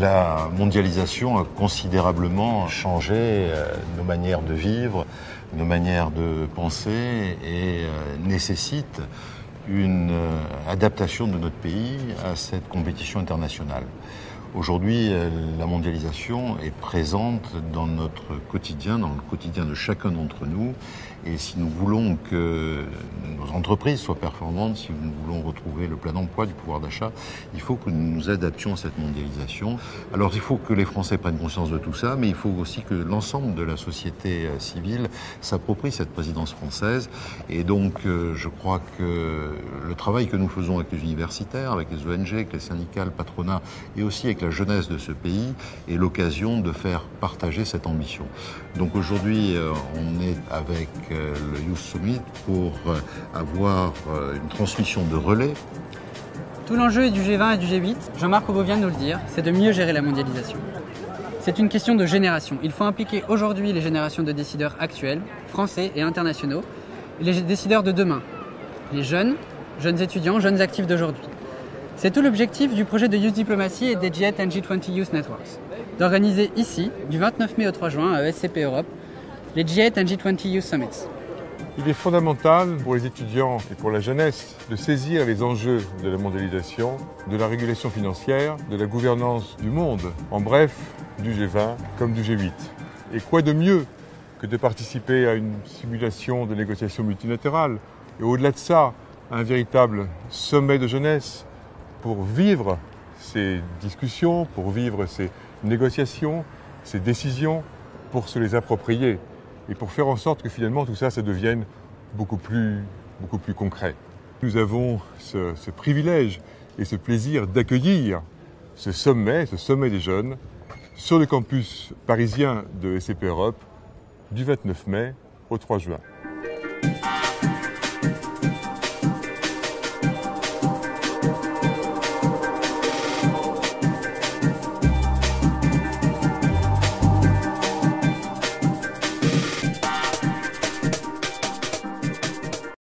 La mondialisation a considérablement changé nos manières de vivre, nos manières de penser et nécessite une adaptation de notre pays à cette compétition internationale. Aujourd'hui, la mondialisation est présente dans notre quotidien, dans le quotidien de chacun d'entre nous. Et si nous voulons que nos entreprises soient performantes, si nous voulons retrouver le plein emploi, du pouvoir d'achat, il faut que nous nous adaptions à cette mondialisation. Alors il faut que les Français prennent conscience de tout ça, mais il faut aussi que l'ensemble de la société civile s'approprie cette présidence française. Et donc je crois que le travail que nous faisons avec les universitaires, avec les ONG, avec les syndicats, le patronat et aussi avec la jeunesse de ce pays est l'occasion de faire partager cette ambition. Donc aujourd'hui, on est avec le Youth Summit pour avoir une transmission de relais. Tout l'enjeu du G20 et du G8, Jean-Marc Aubeau vient de nous le dire, c'est de mieux gérer la mondialisation. C'est une question de génération. Il faut impliquer aujourd'hui les générations de décideurs actuels, français et internationaux, et les décideurs de demain, les jeunes étudiants, jeunes actifs d'aujourd'hui. C'est tout l'objectif du projet de Youth Diplomacy et des G8 and G20 Youth Networks, d'organiser ici, du 29 mai au 3 juin, à ESCP Europe, les G8 and G20 Youth Summits. Il est fondamental pour les étudiants et pour la jeunesse de saisir les enjeux de la mondialisation, de la régulation financière, de la gouvernance du monde, en bref, du G20 comme du G8. Et quoi de mieux que de participer à une simulation de négociations multilatérales et au-delà de ça, un véritable sommet de jeunesse pour vivre ces discussions, pour vivre ces négociations, ces décisions, pour se les approprier et pour faire en sorte que finalement tout ça devienne beaucoup plus concret. Nous avons ce privilège et ce plaisir d'accueillir ce sommet des jeunes, sur le campus parisien de ESCP Europe du 29 mai au 3 juin.